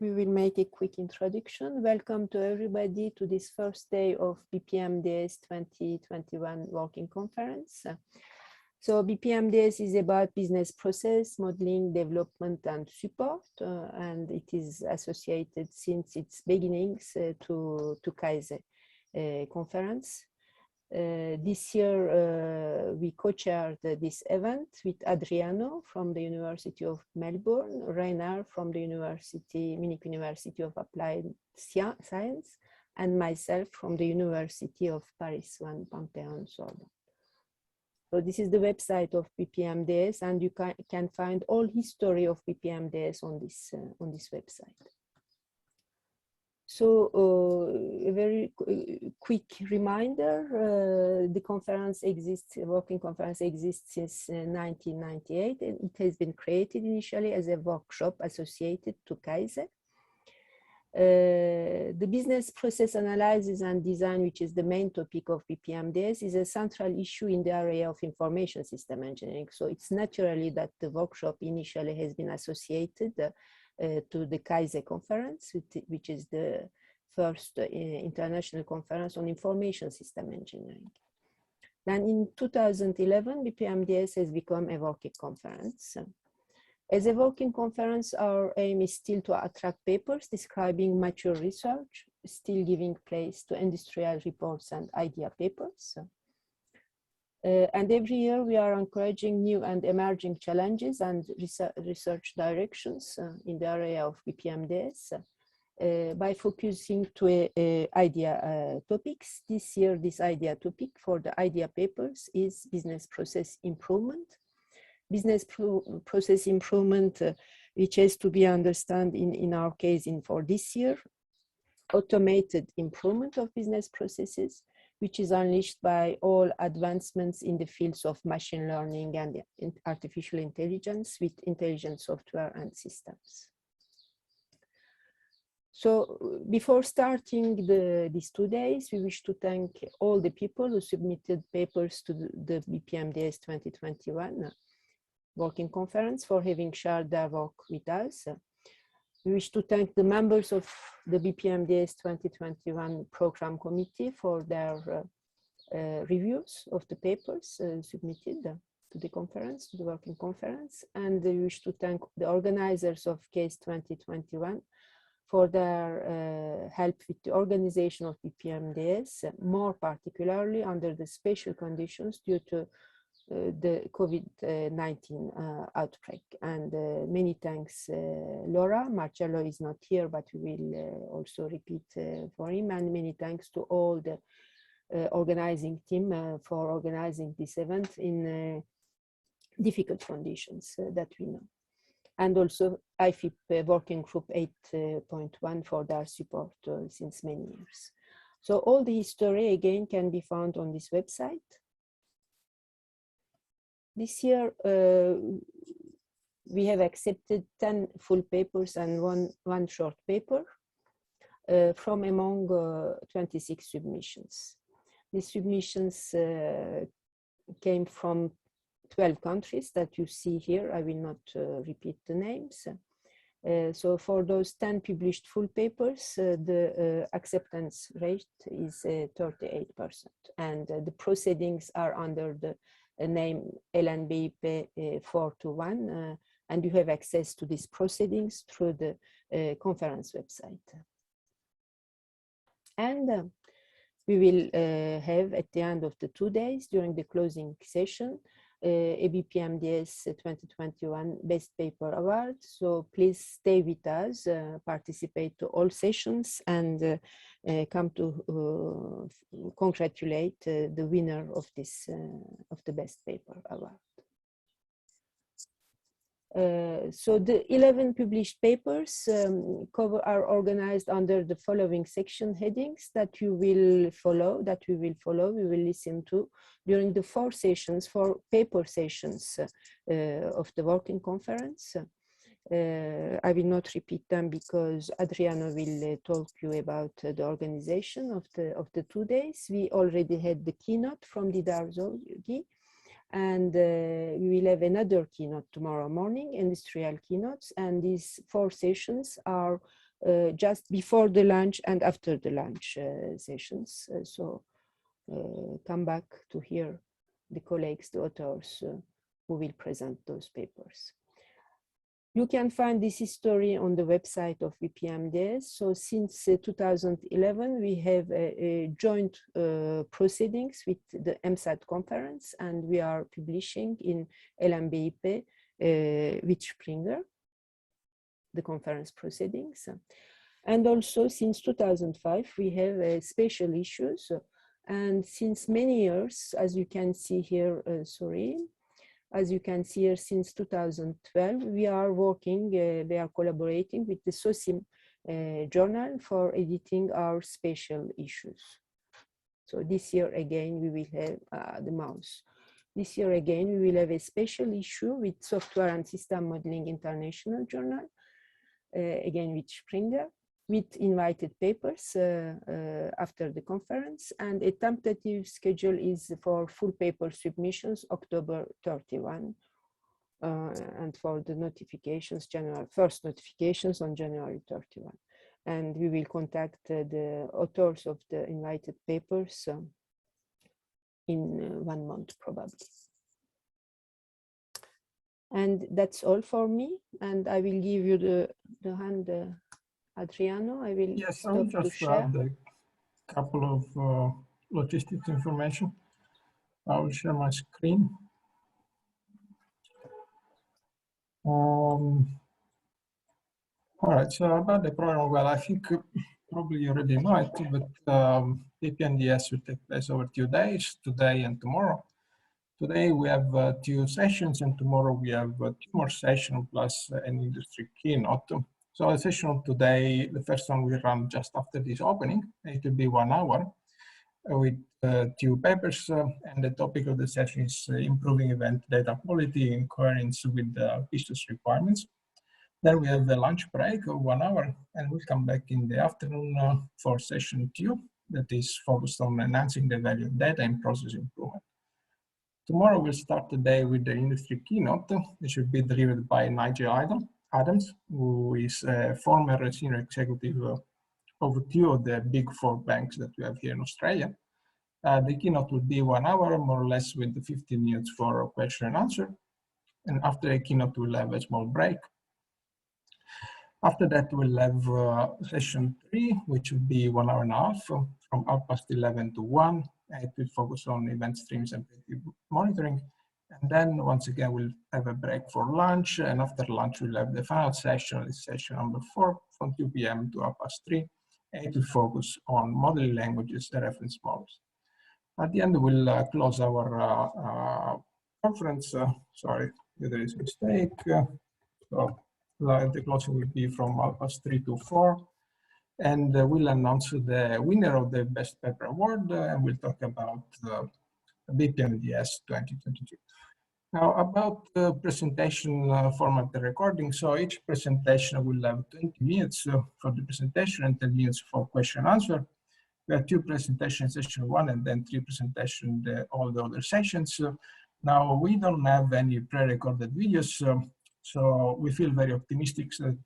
We will make a quick introduction. Welcome to everybody to this first day of BPMDS 2021 Working Conference. So BPMDS is about business process, modeling, development, and support, and it is associated since its beginnings to Kaizen conference. This year, we co-chaired this event with Adriano from the University of Melbourne, Rainer from the Munich University of Applied Science, and myself from the University of Paris 1 Panthéon-Sorbonne. So this is the website of BPMDS, and you can find all history of BPMDS on this website. So a very quick reminder, the conference exists, working conference exists since 1998, and it has been created initially as a workshop associated to Kaizen. The business process analysis and design, which is the main topic of BPMDS, is a central issue in the area of information system engineering. So it's naturally that the workshop initially has been associated to the Kaizen conference, which is the first international conference on information system engineering. Then in 2011, BPMDS has become a working conference. As a working conference, our aim is still to attract papers describing mature research, still giving place to industrial reports and idea papers. And every year we are encouraging new and emerging challenges and research directions in the area of BPMDS by focusing to idea topics. This year, this idea topic for the idea papers is business process improvement. Business process improvement, which has to be understood in our case for this year, automated improvement of business processes, which is unleashed by all advancements in the fields of machine learning and artificial intelligence with intelligent software and systems. So before starting these 2 days, we wish to thank all the people who submitted papers to the BPMDS 2021 Working Conference for having shared their work with us. We wish to thank the members of the BPMDS 2021 Program Committee for their reviews of the papers submitted to the conference, to the Working Conference. And we wish to thank the organizers of CASE 2021 for their help with the organization of BPMDS, more particularly under the special conditions due to the COVID-19 outbreak. And many thanks, Laura. Marcello is not here, but we will also repeat for him. And many thanks to all the organizing team for organizing this event in difficult conditions that we know. And also IFIP Working Group 8.1 for their support since many years. So all the history again can be found on this website. This year, we have accepted 10 full papers and one short paper from among 26 submissions. These submissions came from 12 countries that you see here. I will not repeat the names. So for those 10 published full papers, the acceptance rate is 38%. And the proceedings are under the name LNBP 421, and you have access to these proceedings through the conference website. And we will have at the end of the 2 days during the closing session a BPMDS 2021 Best Paper Award. So please stay with us, participate to all sessions, and come to congratulate the winner of this of the Best Paper Award. So the 11 published papers are organized under the following section headings that you will follow, we will listen to during the 4 paper sessions of the working conference. I will not repeat them because Adriano will talk you about the organization of the 2 days. We already had the keynote from Didar Zogi, And we will have another keynote tomorrow morning, industrial keynotes. And these 4 sessions are just before the lunch and after the lunch sessions. So come back to hear the colleagues, the authors who will present those papers. You can find this history on the website of BPMDS. So since 2011, we have a joint proceedings with the MSAT conference, and we are publishing in LMBIP with Springer, the conference proceedings. And also since 2005, we have special issues. And since many years, as you can see here, as you can see here, since 2012, we are working, we are collaborating with the SOCIM journal for editing our special issues. So this year again, we will have the mouse. This year again, we will have a special issue with Software and System Modeling International Journal, again with Springer, with invited papers after the conference, and a tentative schedule is for full paper submissions October 31, and for the notifications, first notifications on January 31. And we will contact the authors of the invited papers in 1 month probably. And that's all for me, and I will give you the hand, Adriano. I will stop to share. Add a couple of logistics information. I will share my screen. All right, so about the program, well, I think probably you already know it, but BPMDS will take place over 2 days, today and tomorrow. Today we have 2 sessions, and tomorrow we have 2 more sessions plus an industry keynote. So the session of today, the first one will run just after this opening. It will be 1 hour with 2 papers, and the topic of the session is improving event data quality in coherence with the business requirements. Then we have a lunch break of 1 hour, and we'll come back in the afternoon for session 2, that is focused on enhancing the value of data and process improvement. Tomorrow we'll start the day with the industry keynote, which will be delivered by Nigel Adams, who is a former senior executive of 2 of the big 4 banks that we have here in Australia. The keynote will be 1 hour, more or less, with 15 minutes for a question and answer. And after the keynote, we'll have a small break. After that, we'll have session 3, which will be 1 hour and a half, from 11:30 to 1. It will focus on event streams and monitoring. And then once again, we'll have a break for lunch. And after lunch, we'll have the final session, session number 4, from 2 p.m. to 3:30. And it will focus on modeling languages and reference models. At the end, we'll close our conference. Sorry, there is a mistake. So the closing will be from 3:30 to 4. And we'll announce the winner of the Best Paper Award, and we'll talk about BPMDS 2022. Now, about the presentation format, the recording. So each presentation will have 20 minutes for the presentation and 10 minutes for question and answer. We have 2 presentations, session 1, and then 3 presentations, all the other sessions. Now, we don't have any pre-recorded videos, so we feel very optimistic that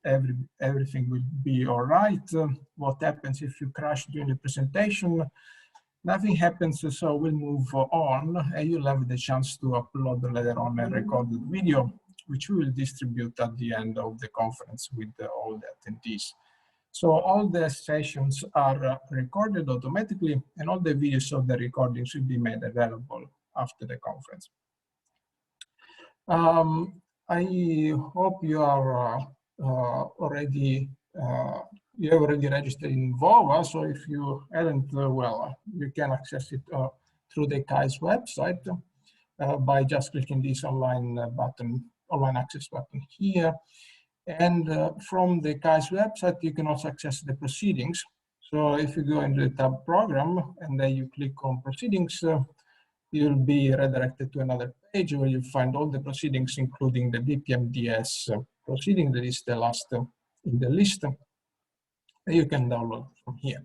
everything will be all right. What happens if you crash during the presentation? Nothing happens, so we'll move on, and you'll have the chance to upload later on a recorded video, which we will distribute at the end of the conference with all the attendees. So all the sessions are recorded automatically, and all the videos of the recordings will be made available after the conference. I hope you are already you have already registered in VOVA. So if you haven't, well, you can access it through the KAI's website by just clicking this online button, online access button here. And from the KAI's website, you can also access the proceedings. So if you go into the tab program and then you click on proceedings, you'll be redirected to another page where you find all the proceedings, including the BPMDS proceeding that is the last in the list. You can download from here.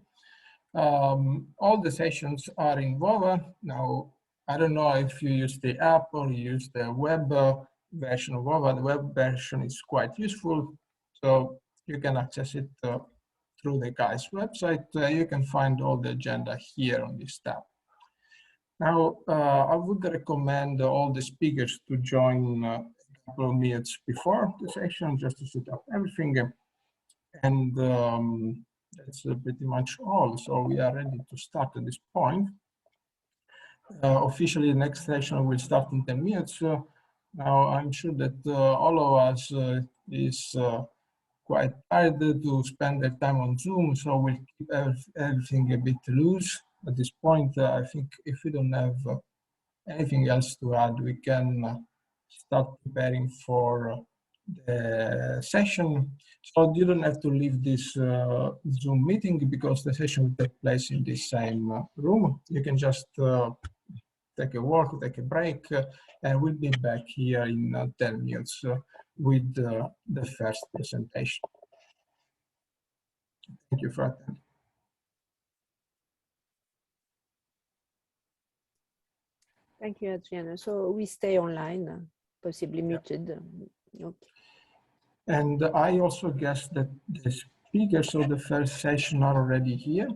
All the sessions are in VOVA. Now, I don't know if you use the app or you use the web version of OVA. The web version is quite useful, so you can access it through the guys' website. You can find all the agenda here on this tab. Now, I would recommend all the speakers to join a couple of minutes before the session, just to set up everything. And that's pretty much all. So we are ready to start at this point. Officially, the next session will start in 10 minutes. Now, I'm sure that all of us is quite tired to spend their time on Zoom, so we'll keep everything a bit loose. At this point, I think if we don't have anything else to add, we can start preparing for the session. So you don't have to leave this Zoom meeting because the session will take place in this same room. You can just take a walk, take a break, and we'll be back here in 10 minutes with the first presentation. Thank you for attending. Thank you, Adriana. So we stay online, possibly muted. Okay. And I also guess that the speakers of the first session are already here.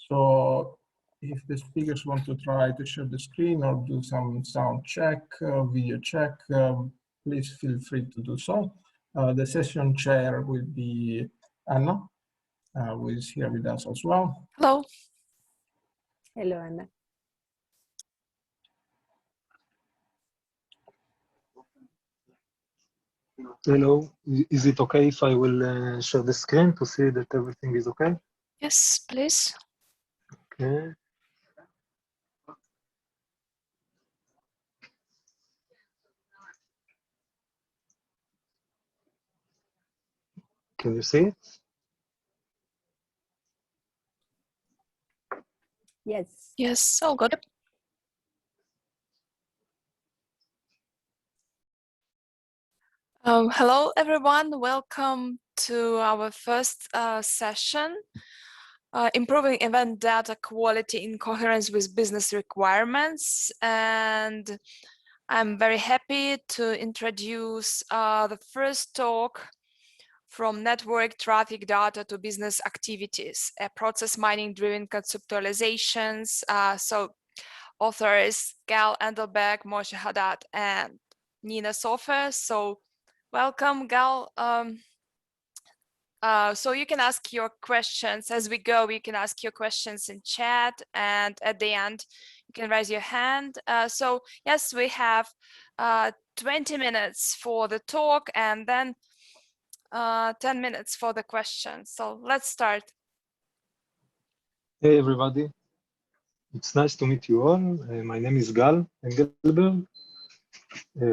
So if the speakers want to try to share the screen or do some sound check, video check, please feel free to do so. The session chair will be Anna, who is here with us as well. Hello. Hello, Anna. Hello, is it okay if I will share the screen to see that everything is okay? Yes, please. Okay. Can you see it? Yes. Yes, all good. Hello, everyone. Welcome to our first session, Improving Event Data Quality in Coherence with Business Requirements. And I'm very happy to introduce the first talk from network traffic data to business activities, process mining driven conceptualizations. So authors Gal Engelberg, Moshe Hadad, and Pnina Soffer. So welcome, Gal. So you can ask your questions as we go. You can ask your questions in chat, and at the end, you can raise your hand. So yes, we have 20 minutes for the talk, and then 10 minutes for the questions. So let's start. Hey, everybody. It's nice to meet you all. My name is Gal Engelberg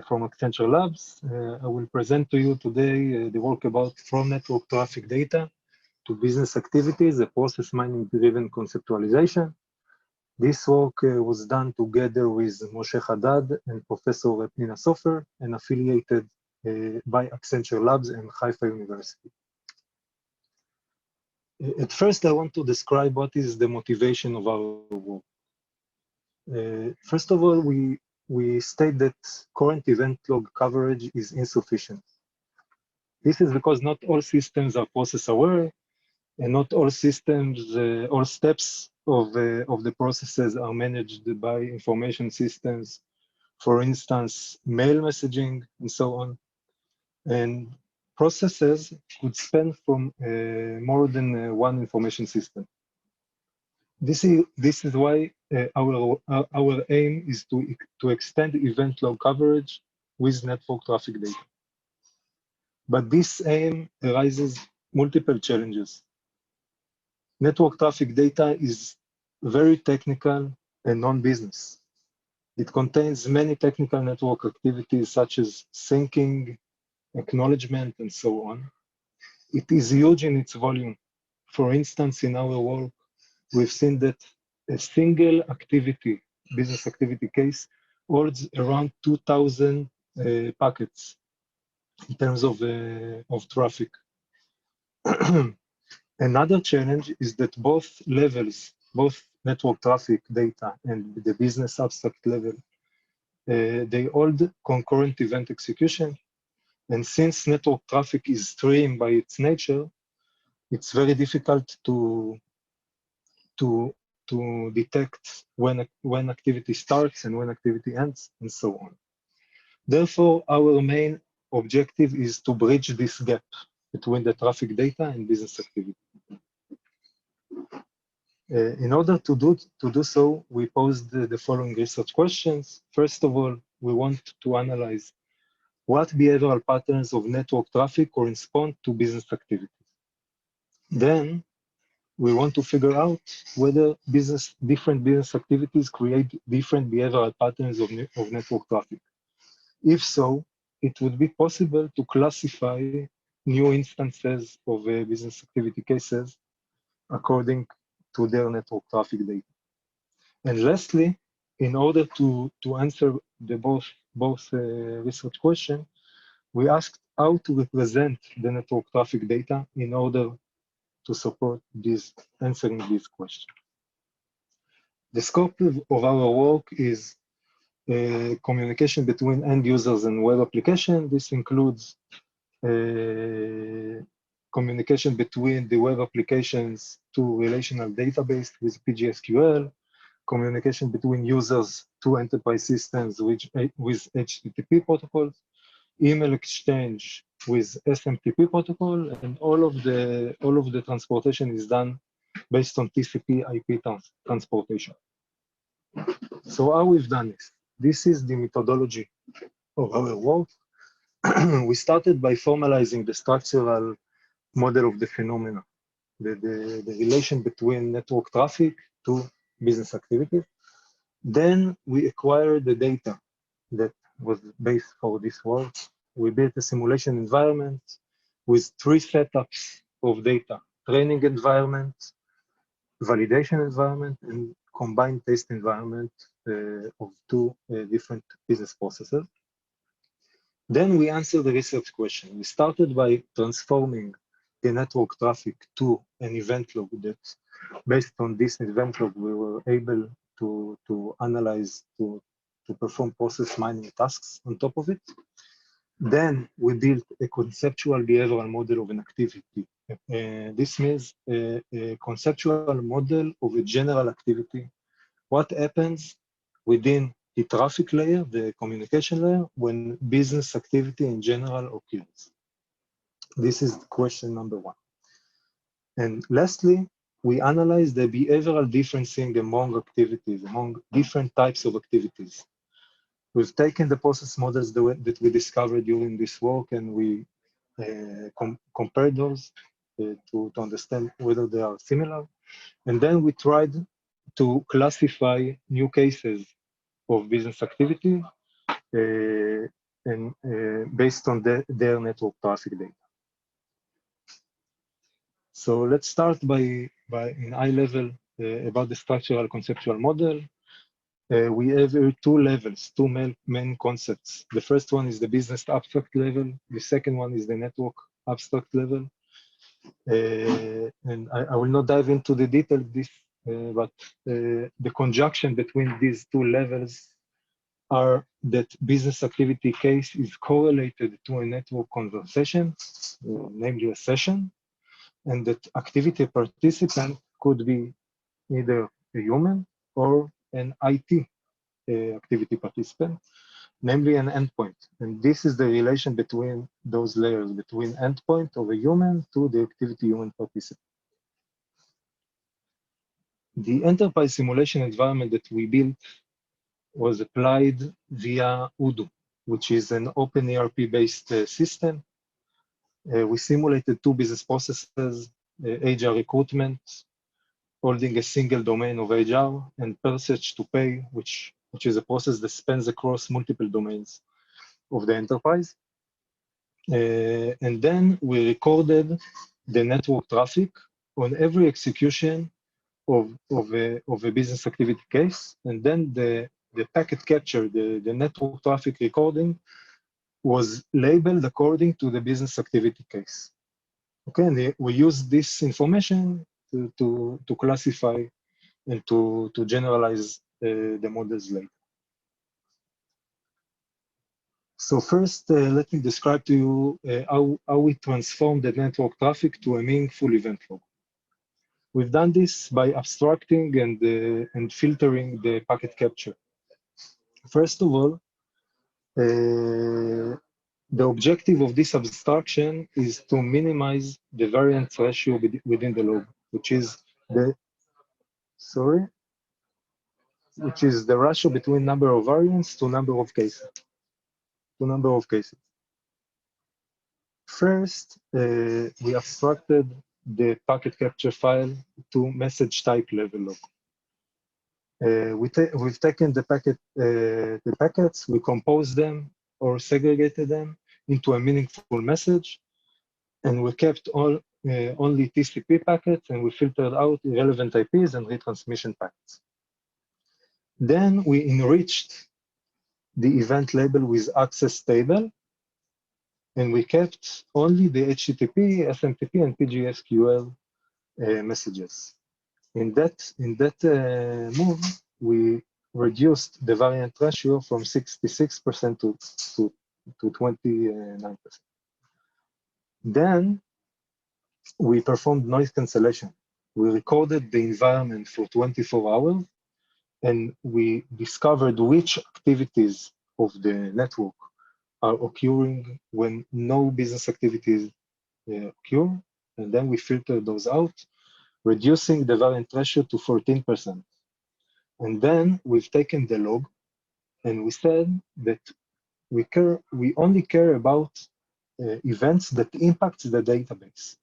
from Accenture Labs. I will present to you today the work about from network traffic data to business activities, a process mining driven conceptualization. This work was done together with Moshe Hadad and Professor Pnina Soffer and affiliated by Accenture Labs and Haifa University. At first, I want to describe what is the motivation of our work. First of all, we state that current event log coverage is insufficient. This is because not all systems are process aware, and not all systems, all steps of the processes are managed by information systems. For instance, mail messaging and so on. And processes could span from more than one information system. This is why our aim is to extend event log coverage with network traffic data. But this aim arises multiple challenges. Network traffic data is very technical and non-business. It contains many technical network activities such as syncing, acknowledgement, and so on. It is huge in its volume. For instance, in our work, we've seen that a single activity, business activity case, holds around 2,000 packets in terms of traffic. Another challenge is that both levels, both network traffic data and the business abstract level, they hold concurrent event execution. And since network traffic is stream by its nature, it's very difficult to detect when activity starts and when activity ends, and so on. Therefore, our main objective is to bridge this gap between the traffic data and business activity. In order to do so, we posed the following research questions. First of all, we want to analyze what behavioral patterns of network traffic correspond to business activities. Then, we want to figure out whether different business activities create different behavioral patterns of network traffic. If so, it would be possible to classify new instances of business activity cases according to their network traffic data. And lastly, in order to answer the both research questions, we asked how to represent the network traffic data in order to support answering these questions. The scope of our work is communication between end users and web application. This includes communication between the web applications to relational database with PGSQL, communication between users to enterprise systems with HTTP protocols, email exchange with SMTP protocol, and all of the transportation is done based on TCP/IP transportation. So how we've done this? This is the methodology of our work. We started by formalizing the structural model of the phenomena, the relation between network traffic to business activity. Then we acquired the data that was based for this work. We built a simulation environment with 3 setups of data: training environment, validation environment, and combined test environment of 2 different business processes. Then we answered the research question. We started by transforming the network traffic to an event log that, based on this event log, we were able to analyze, to perform process mining tasks on top of it. Then we built a conceptual behavioral model of an activity. This means a conceptual model of a general activity. What happens within the traffic layer, the communication layer, when business activity in general occurs? This is question number 1. And lastly, we analyze the behavioral differencing among activities, among different types of activities. We've taken the process models that we discovered during this work, and we compared those to understand whether they are similar. And then we tried to classify new cases of business activity and based on their network traffic data. So let's start by in high level about the structural conceptual model. We have 2 levels, 2 main concepts. The first one is the business abstract level. The second one is the network abstract level. And I will not dive into the detail of this, but the conjunction between these 2 levels are that business activity case is correlated to a network conversation, namely a session, and that activity participant could be either a human or an IT activity participant, namely an endpoint. And this is the relation between those layers, between endpoint of a human to the activity human participant. The enterprise simulation environment that we built was applied via Udo, which is an open ERP-based system. We simulated 2 business processes, HR recruitment, holding a single domain of HR, and purchase to pay, which is a process that spans across multiple domains of the enterprise. And then we recorded the network traffic on every execution of a business activity case. And then the packet capture, the network traffic recording, was labeled according to the business activity case. Okay, and we use this information to classify and to generalize the models later. So first, let me describe to you how we transform the network traffic to a meaningful event log. We've done this by abstracting and filtering the packet capture. First of all, the objective of this abstraction is to minimize the variance ratio within the log, which is the ratio between number of variants to number of cases. First, we abstracted the packet capture file to message type level log. We've taken the packets, we composed them or segregated them into a meaningful message, and we kept only TCP packets, and we filtered out irrelevant IPs and retransmission packets. Then we enriched the event label with access table, and we kept only the HTTP, SMTP, and PGSQL messages. In that move, we reduced the variant ratio from 66% to 29%. Then we performed noise cancellation. We recorded the environment for 24 hours, and we discovered which activities of the network are occurring when no business activities occur, and then we filtered those out, reducing the variant ratio to 14%. And then we've taken the log, and we said that we only care about events that impact the database.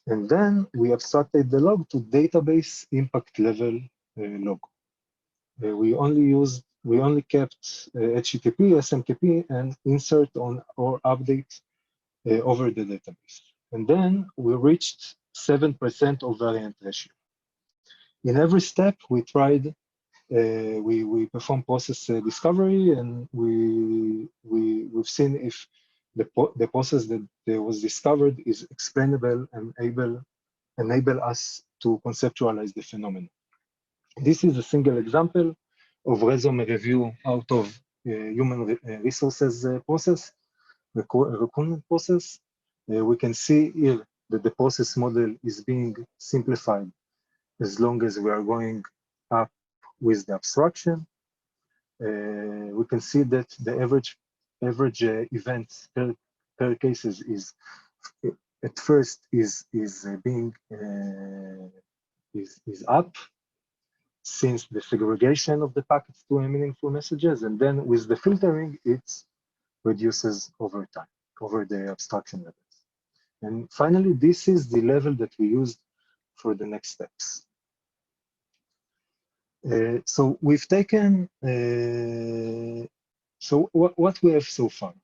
And then we abstracted the log to database impact level log. We only kept HTTP, SMTP, and insert on or update over the database. And then we reached 7% of variant ratio. In every step, we tried, we performed process discovery, and we've seen if the process that was discovered is explainable and enable us to conceptualize the phenomenon. This is a single example of resume review out of human resources process, the recruitment process. We can see here that the process model is being simplified as long as we are going up with the abstraction. We can see that the average events per cases is at first is up since the segregation of the packets to meaningful messages, and then with the filtering, it reduces over time, over the abstraction levels. And finally, this is the level that we used for the next steps. So we've taken, so what we have so far?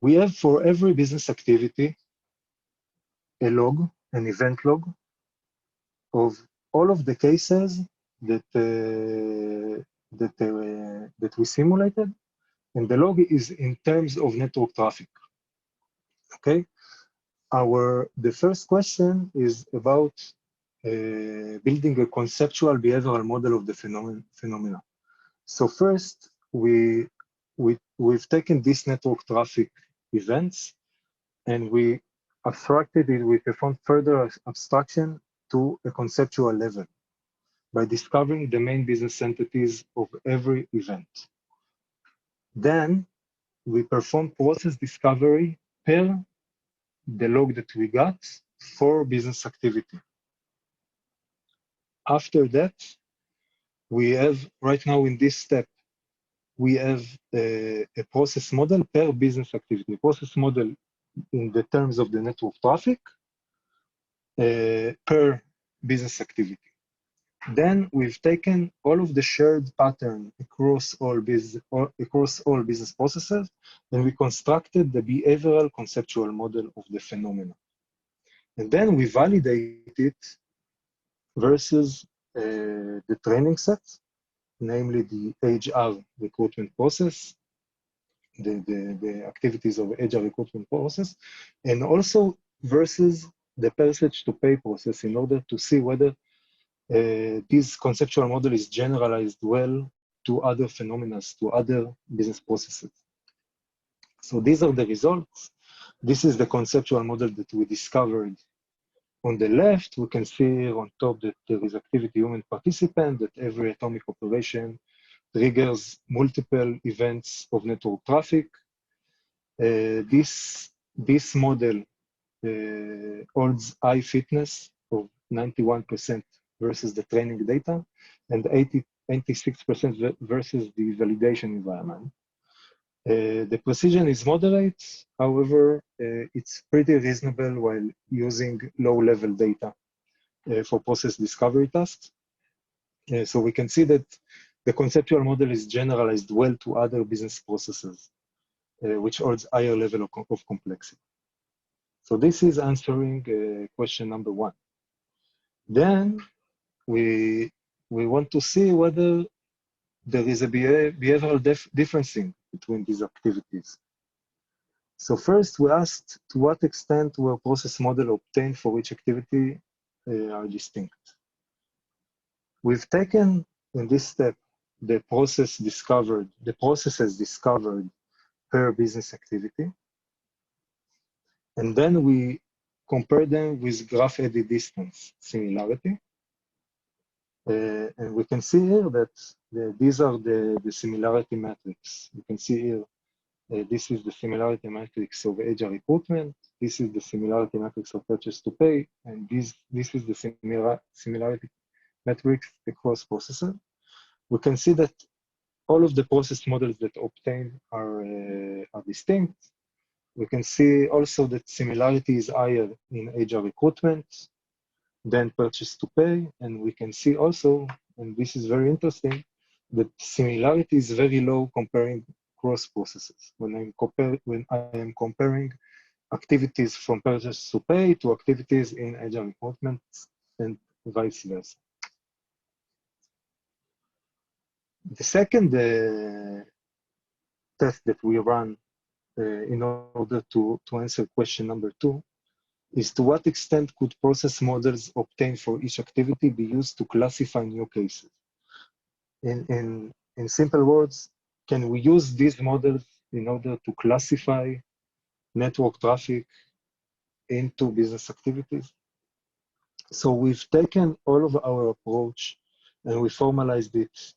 We have for every business activity a log, an event log of all of the cases that we simulated, and the log is in terms of network traffic. Okay, the first question is about building a conceptual behavioral model of the phenomena. So first, we've taken this network traffic events, and we abstracted it. We performed further abstraction to a conceptual level by discovering the main business entities of every event. Then we performed process discovery per the log that we got for business activity. After that, we have, right now in this step, we have a process model per business activity, a process model in the terms of the network traffic per business activity. Then we've taken all of the shared pattern across all business processes, and we constructed the behavioral conceptual model of the phenomena. And then we validate it versus the training set, namely the HR recruitment process, the activities of HR recruitment process, and also versus the percentage to pay process in order to see whether This conceptual model is generalized well to other phenomena, to other business processes. So these are the results. This is the conceptual model that we discovered. On the left, we can see on top that there is activity human participant, that every atomic operation triggers multiple events of network traffic. This model holds high fitness of 91% versus the training data and 86% versus the validation environment. The precision is moderate, however, it's pretty reasonable while using low-level data for process discovery tasks. So we can see that the conceptual model is generalized well to other business processes, which holds higher level of complexity. So this is answering question number 1. Then we want to see whether there is a behavioral differencing between these activities. So first, we asked to what extent were process model obtained for each activity are distinct. We've taken in this step the processes discovered per business activity, and then we compare them with graph edit distance similarity. And we can see here that these are the similarity matrix. You can see here, this is the similarity matrix of HR recruitment. This is the similarity matrix of purchase to pay. And this is the similarity matrix across processes. We can see that all of the process models that obtained are distinct. We can see also that similarity is higher in HR recruitment than purchase to pay. And we can see also, and this is very interesting, that similarity is very low comparing cross processes. When I am comparing activities from purchase to pay to activities in HR recruitment and vice versa. The second test that we run in order to answer question number 2 is to what extent could process models obtained for each activity be used to classify new cases? In simple words, can we use these models in order to classify network traffic into business activities? So we've taken all of our approach and we formalized it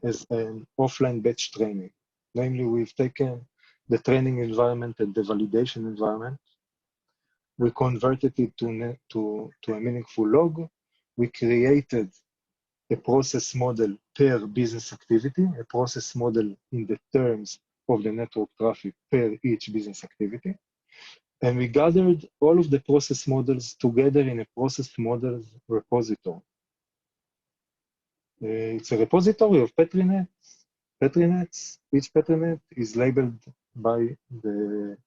as an offline batch training. Namely, we've taken the training environment and the validation environment. We converted it to a meaningful log. We created a process model per business activity, a process model in the terms of the network traffic per each business activity. And we gathered all of the process models together in a process models repository. It's a repository of Petrinets. Each Petrinet is labeled by the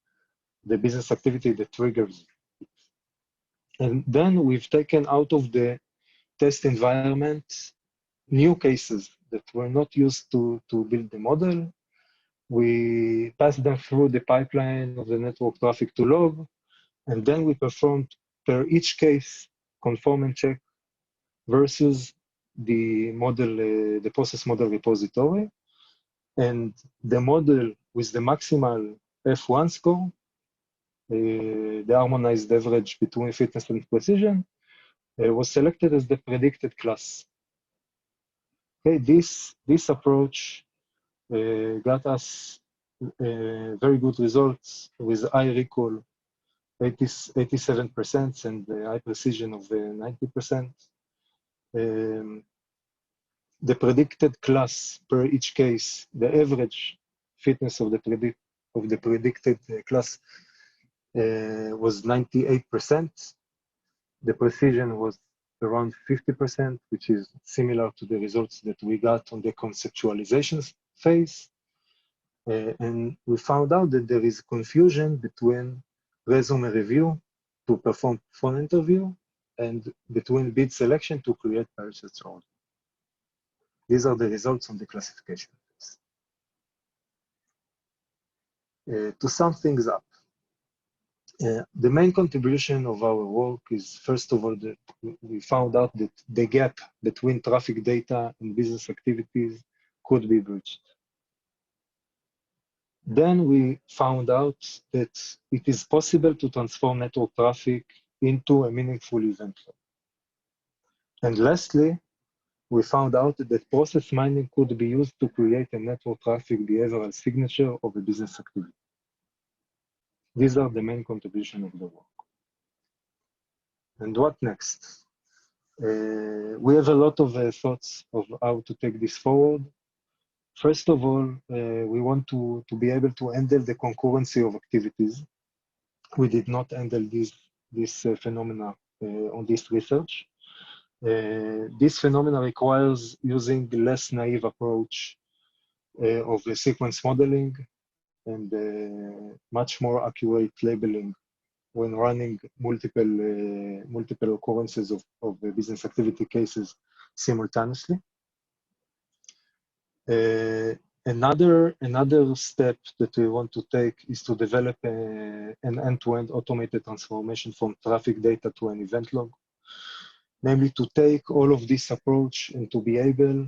business activity that triggers it. And then we've taken out of the test environment new cases that were not used to build the model. We passed them through the pipeline of the network traffic to log, and then we performed per each case conformance check versus the model, the process model repository. And the model with the maximal F1 score, the harmonized average between fitness and precision, was selected as the predicted class. Okay, this approach got us very good results with high recall, 87%, and high precision of 90%. The predicted class per each case, the average fitness of the predicted class was 98%. The precision was around 50%, which is similar to the results that we got on the conceptualization phase. And we found out that there is confusion between resume review to perform phone interview and between bid selection to create purchase order. These are the results on the classification phase. To sum things up, The main contribution of our work is, first of all, that we found out that the gap between traffic data and business activities could be bridged. Then we found out that it is possible to transform network traffic into a meaningful event flow. And lastly, we found out that process mining could be used to create a network traffic behavioral signature of a business activity. These are the main contribution of the work. And what next? We have a lot of thoughts of how to take this forward. First of all, we want to be able to handle the concurrency of activities. We did not handle this phenomena on this research. This phenomena requires using less naive approach of the sequence modeling and much more accurate labeling when running multiple occurrences of the business activity cases simultaneously. Another step that we want to take is to develop an end-to-end automated transformation from traffic data to an event log, namely to take all of this approach and to be able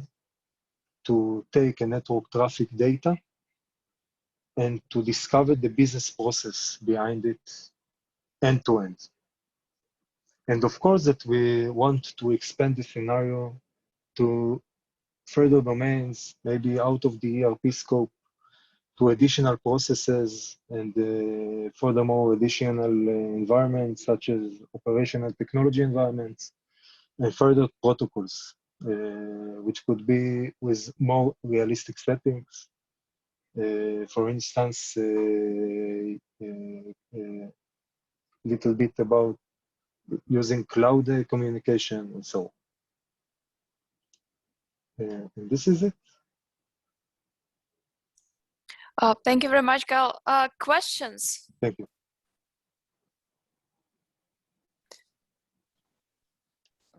to take a network traffic data and to discover the business process behind it end to end. And of course that we want to expand the scenario to further domains, maybe out of the ERP scope, to additional processes and furthermore additional environments such as operational technology environments and further protocols, which could be with more realistic settings. For instance, little bit about using cloud communication and so on. And this is it. Thank you very much, Gal. Questions? Thank you.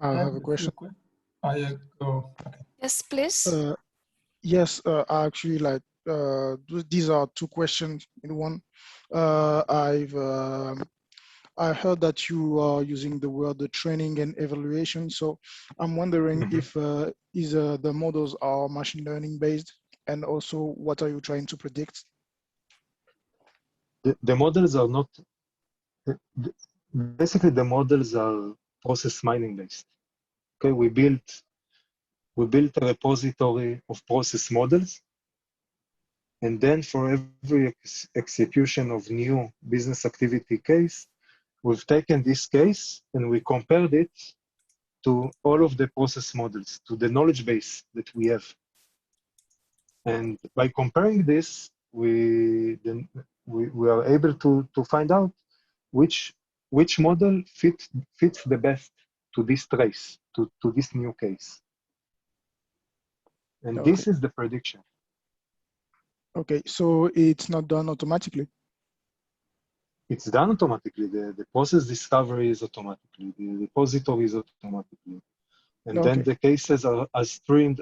I have a question. Okay. Yes, please. Yes, actually, like these are two questions in one. I heard that you are using the word training and evaluation. So I'm wondering if the models are machine learning based, and also what are you trying to predict? The models are not, basically the models are process mining based. Okay, we built a repository of process models. And then for every execution of new business activity case, we've taken this case and we compared it to all of the process models, to the knowledge base that we have. And by comparing this, we are able to find out which model fits the best to this trace, to this new case. And Okay. this is the prediction. Okay, so it's not done automatically. It's done automatically. The process discovery is automatically. The repository is automatically. And then the cases are streamed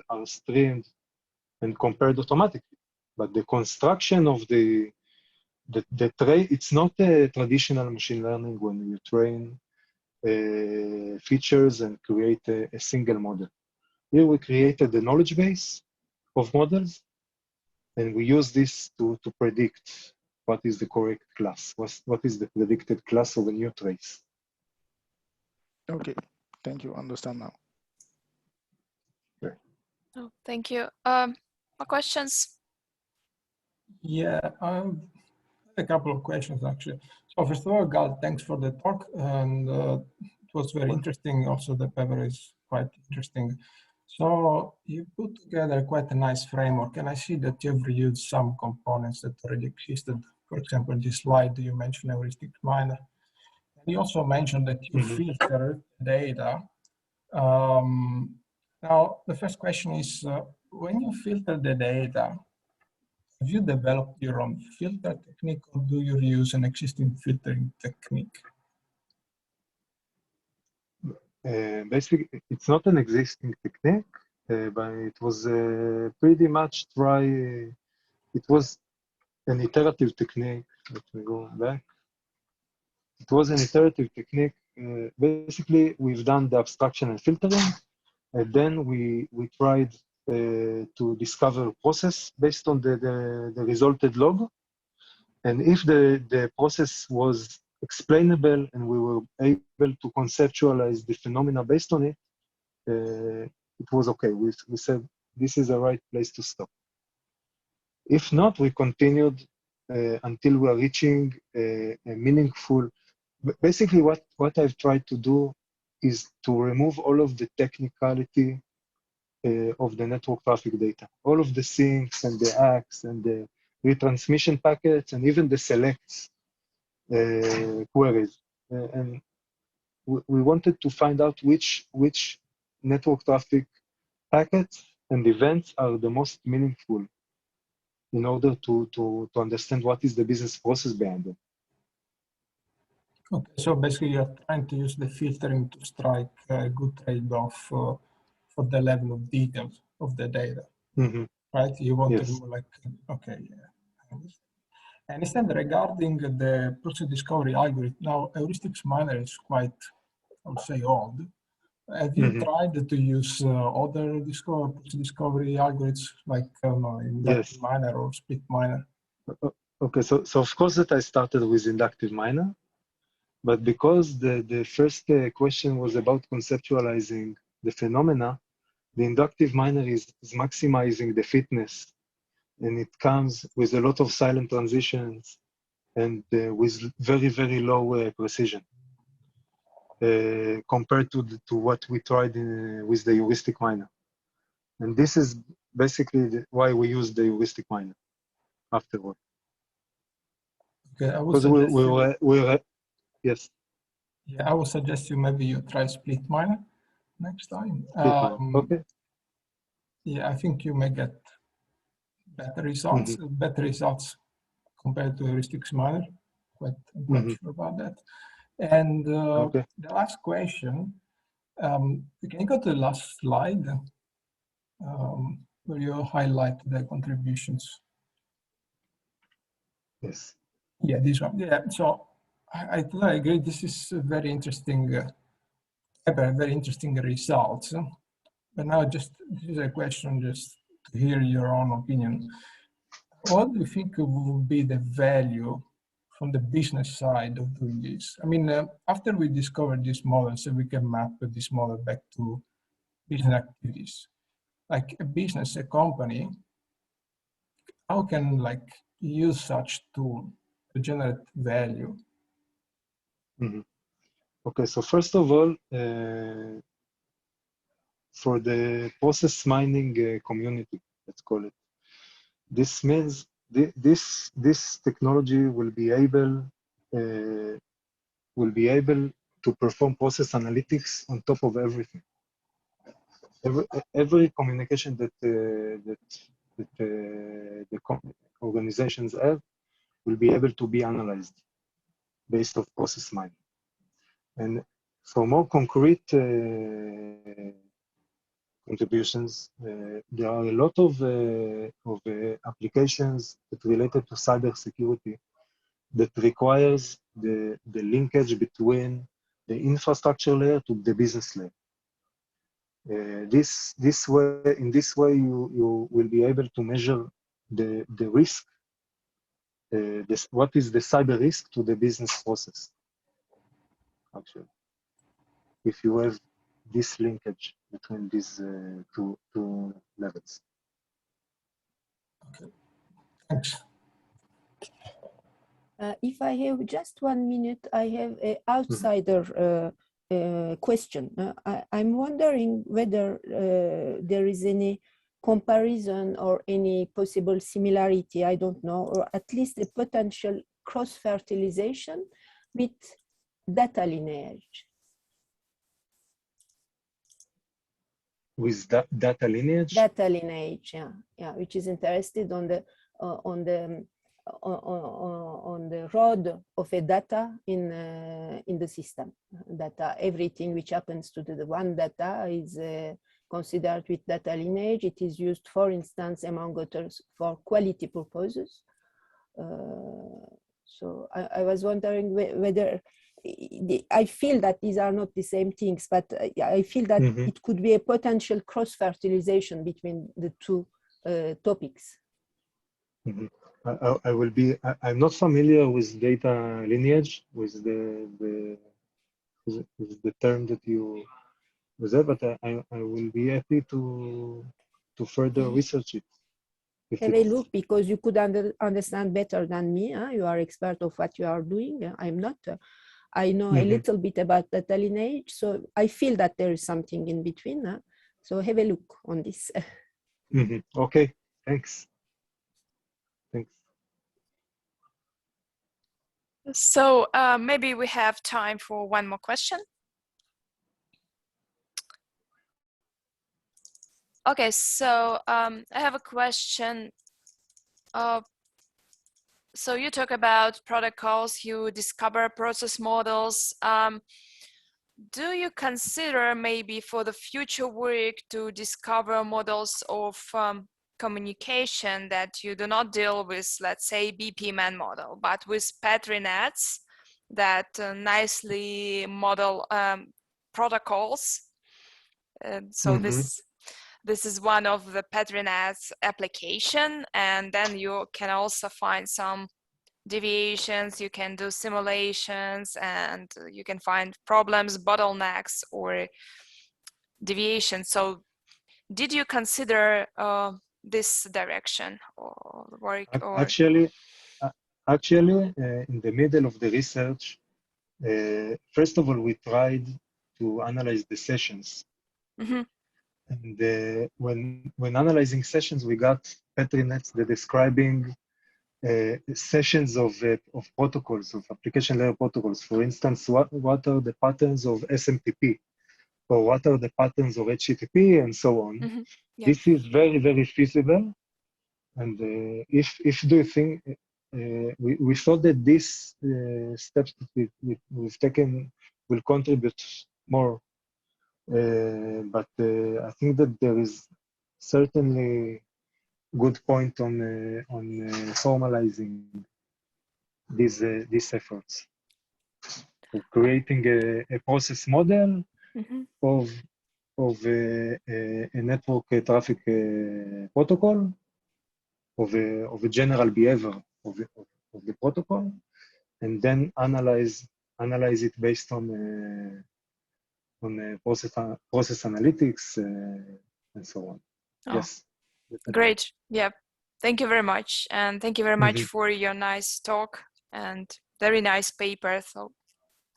and compared automatically. But the construction of the train, it's not a traditional machine learning when you train features and create a single model. Here we created the knowledge base of models, and we use this to predict what is the correct class, what is the predicted class of a new trace. Okay, thank you, understand now. Oh, thank you. More questions? Yeah, a couple of questions actually. So first of all, Gal, thanks for the talk, and it was very interesting. Also, the paper is quite interesting. So you put together quite a nice framework, and I see that you've reused some components that already existed. For example, this slide you mentioned, heuristic miner. And you also mentioned that you filter data. Now, the first question is, when you filter the data, have you developed your own filter technique, or do you use an existing filtering technique? Basically, it's not an existing technique, but it was pretty much it was an iterative technique. Let me go back. It was an iterative technique. Basically, we've done the abstraction and filtering, and then we tried to discover a process based on the resulted log. And if the process was explainable and we were able to conceptualize the phenomena based on it, it was okay. We said, this is the right place to stop. If not, we continued until we are reaching a meaningful. Basically, what I've tried to do is to remove all of the technicality of the network traffic data, all of the sinks and the acts and the retransmission packets and even the selects queries. And we wanted to find out which network traffic packets and events are the most meaningful in order to understand what is the business process behind them. Okay, so basically you're trying to use the filtering to strike a good trade-off for the level of details of the data, right? You want to do like, okay, yeah. I understand regarding the process discovery algorithm. Now, heuristics miner is quite, I would say, old. Have you tried to use other process discovery algorithms like inductive miner or split miner? Okay, so of course that I started with inductive miner, but because the first question was about conceptualizing the phenomena, the inductive miner is maximizing the fitness, and it comes with a lot of silent transitions and with very, very low precision compared to what we tried with the heuristic miner. And this is basically why we use the heuristic miner afterward. Okay, I would because suggest yes. Yeah, I would suggest you maybe you try split miner next time. Okay. Yeah, I think you may get better results compared to heuristics miner. I'm quite sure about that. And the last question, can you go to the last slide where you highlight the contributions? Yes. Yeah, this one. Yeah, so I totally agree. This is a very interesting, very interesting results. But now this is a question just to hear your own opinion. What do you think will be the value from the business side of doing this? I mean, after we discovered this model, so we can map this model back to business activities. Like a business, a company, how can like use such tool to generate value? Okay, so first of all, for the process mining community, let's call it, this means this technology will be able to perform process analytics on top of everything. Every communication that the organizations have will be able to be analyzed based on process mining. And for more concrete contributions, there are a lot of applications that related to cybersecurity that requires the linkage between the infrastructure layer to the business layer. In this way, you will be able to measure the risk. What is the cyber risk to the business process? Actually, if you have this linkage between these two levels. Okay, thanks. If I have just 1 minute, I have an outsider question. I'm wondering whether there is any comparison or any possible similarity, I don't know, or at least a potential cross-fertilization with data lineage. With data lineage? Data lineage, yeah, which is interested on the road of a data in the system. Data, everything which happens to the one data is considered with data lineage. It is used, for instance, among others, for quality purposes. So I was wondering whether I feel that these are not the same things, but I feel that it could be a potential cross-fertilization between the two topics. I will be. I'm not familiar with data lineage, with the term that you use, but I will be happy to further research it. Have a look, because you could understand better than me. You are expert of what you are doing. I'm not. I know a little bit about data lineage, so I feel that there is something in between. So have a look on this. Okay, thanks. Thanks. So maybe we have time for one more question. Okay, so I have a question. So you talk about protocols, you discover process models. Do you consider maybe for the future work to discover models of communication that you do not deal with, let's say, BPMN model, but with Petri nets that nicely model protocols? So this is one of the Petri nets application, and then you can also find some deviations, you can do simulations, and you can find problems, bottlenecks, or deviations. So did you consider this direction or work? Or actually in the middle of the research, first of all, we tried to analyze the sessions. And when analyzing sessions, we got Petri nets that describing sessions of protocols, of application layer protocols. For instance, what are the patterns of SMTP, or what are the patterns of HTTP, and so on. This is very, very feasible. And if do you think, we thought that these steps that we've taken will contribute more. But I think that there is certainly good point on formalizing these efforts, of creating a process model of a network traffic protocol, of a general behavior of the protocol, and then analyze it based on process analytics and so on. Oh, yes. Great. Yeah. Thank you very much. And thank you very much for your nice talk and very nice paper. So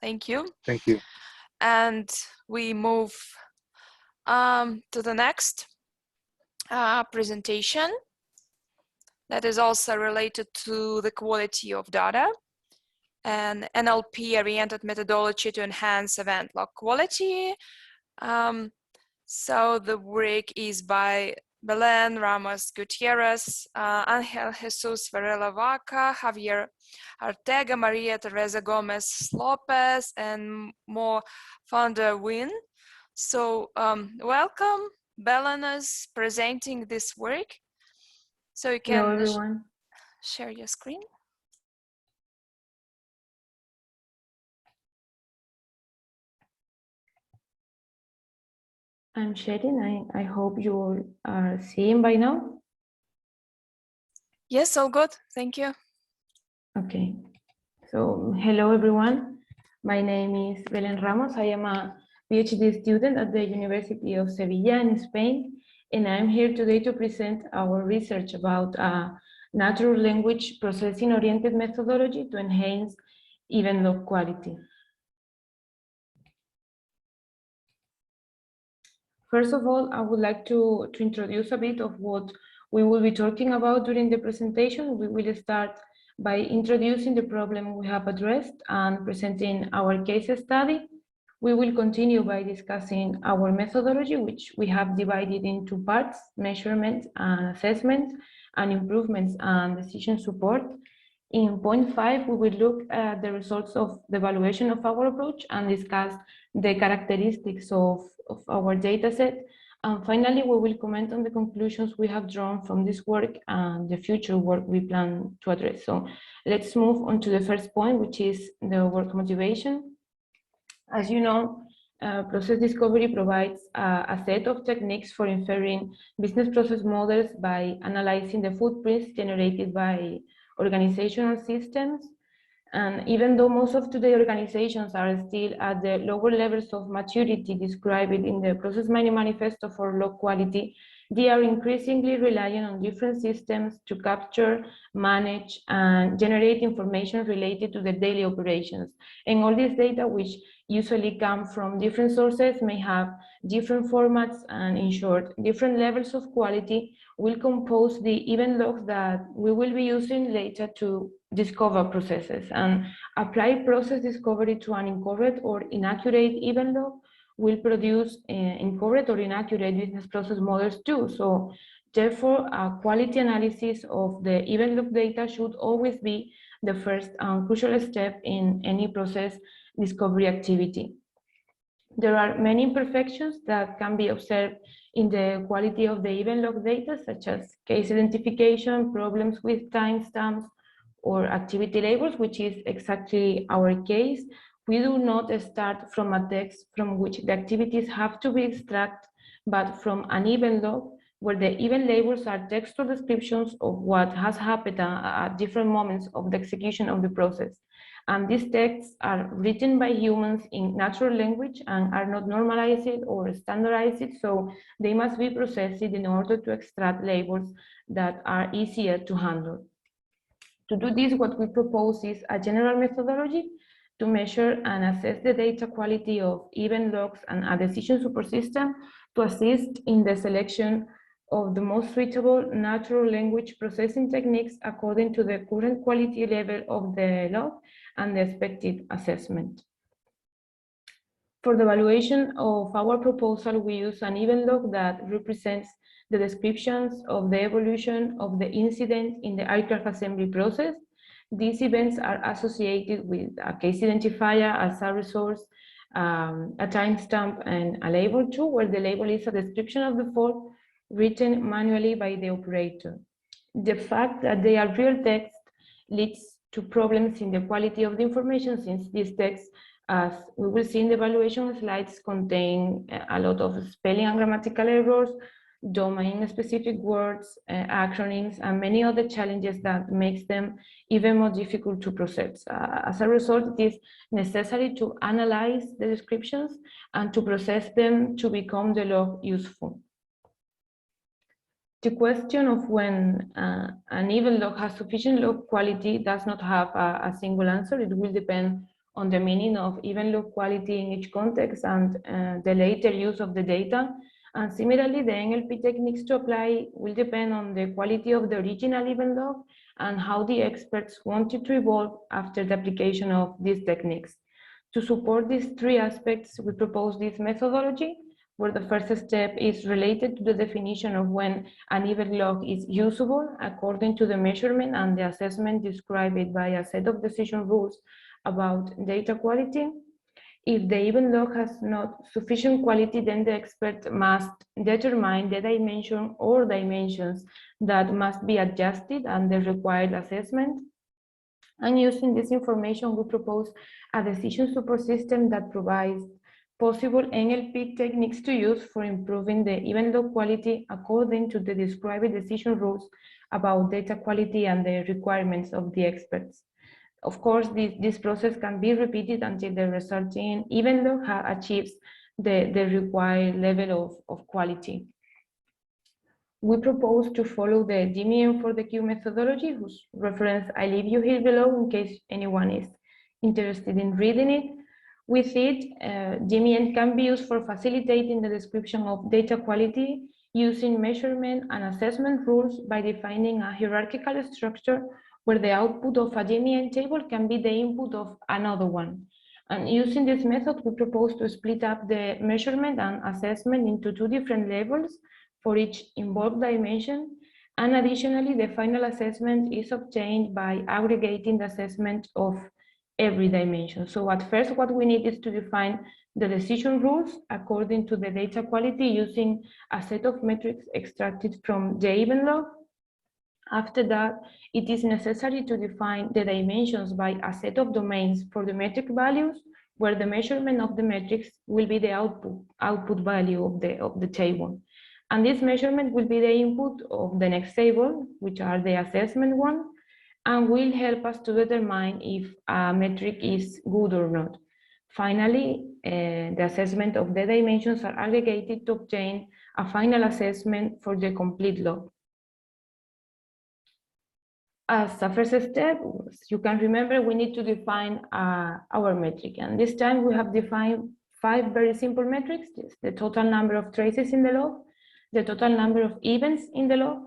thank you. Thank you. And we move to the next presentation that is also related to the quality of data and NLP-oriented methodology to enhance event log quality. So the work is by Belén Ramos Gutierrez, Ángel Jesús Varela Vaca, Javier Arteaga, Maria Teresa Gomez Lopez, and Mo van der Wijn. So welcome. Belén is presenting this work. So you can Hello, everyone. Share your screen. I'm sharing. I hope you all are seeing by now. Yes, all good. Thank you. Okay. So hello, everyone. My name is Belén Ramos. I am a PhD student at the University of Sevilla in Spain, and I'm here today to present our research about natural language processing-oriented methodology to enhance event log quality. First of all, I would like to introduce a bit of what we will be talking about during the presentation. We will start by introducing the problem we have addressed and presenting our case study. We will continue by discussing our methodology, which we have divided into parts: measurements and assessments, and improvements and decision support. In point 5, we will look at the results of the evaluation of our approach and discuss the characteristics of our data set. And finally, we will comment on the conclusions we have drawn from this work and the future work we plan to address. So let's move on to the first point, which is the work motivation. As you know, process discovery provides a set of techniques for inferring business process models by analyzing the footprints generated by organizational systems. And even though most of today's organizations are still at the lower levels of maturity described in the Process Mining Manifesto for Low Quality, they are increasingly relying on different systems to capture, manage, and generate information related to their daily operations. And all this data, which usually come from different sources, may have different formats, and in short, different levels of quality will compose the event logs that we will be using later to discover processes. And apply process discovery to an incorrect or inaccurate event log will produce incorrect or inaccurate business process models too. So therefore, a quality analysis of the event log data should always be the first and crucial step in any process discovery activity. There are many imperfections that can be observed in the quality of the event log data, such as case identification, problems with timestamps, or activity labels, which is exactly our case. We do not start from a text from which the activities have to be extracted, but from an event log where the event labels are textual descriptions of what has happened at different moments of the execution of the process. And these texts are written by humans in natural language and are not normalized or standardized, so they must be processed in order to extract labels that are easier to handle. To do this, what we propose is a general methodology to measure and assess the data quality of event logs and a decision support system to assist in the selection of the most suitable natural language processing techniques according to the current quality level of the log and the expected assessment. For the evaluation of our proposal, we use an event log that represents the descriptions of the evolution of the incident in the aircraft assembly process. These events are associated with a case identifier as a resource, a timestamp, and a label too, where the label is a description of the fault written manually by the operator. The fact that they are real text leads to problems in the quality of the information, since these texts, as we will see in the evaluation slides, contain a lot of spelling and grammatical errors, domain-specific words, acronyms, and many other challenges that makes them even more difficult to process. As a result, it is necessary to analyze the descriptions and to process them to become the log useful. The question of when an event log has sufficient log quality does not have a single answer. It will depend on the meaning of event log quality in each context and the later use of the data. And similarly, the NLP techniques to apply will depend on the quality of the original event log and how the experts wanted to evolve after the application of these techniques. To support these three aspects, we propose this methodology, where the first step is related to the definition of when an event log is usable according to the measurement and the assessment described by a set of decision rules about data quality. If the event log has not sufficient quality, then the expert must determine the dimension or dimensions that must be adjusted and the required assessment. And using this information, we propose a decision support system that provides possible NLP techniques to use for improving the event log quality according to the described decision rules about data quality and the requirements of the experts. Of course, this process can be repeated until the resulting event log achieves the required level of quality. We propose to follow the DMN for the Q methodology, whose reference I leave you here below in case anyone is interested in reading it. With it, DMN can be used for facilitating the description of data quality using measurement and assessment rules by defining a hierarchical structure where the output of a DMN table can be the input of another one. And using this method, we propose to split up the measurement and assessment into two different levels for each involved dimension. And additionally, the final assessment is obtained by aggregating the assessment of every dimension. So at first, what we need is to define the decision rules according to the data quality using a set of metrics extracted from the event log. After that, it is necessary to define the dimensions by a set of domains for the metric values, where the measurement of the metrics will be the output value of the table. And this measurement will be the input of the next table, which are the assessment one, and will help us to determine if a metric is good or not. Finally, the assessment of the dimensions are aggregated to obtain a final assessment for the complete log. As a first step, as you can remember, we need to define our metric. And this time we have defined 5 very simple metrics: the total number of traces in the log, the total number of events in the log,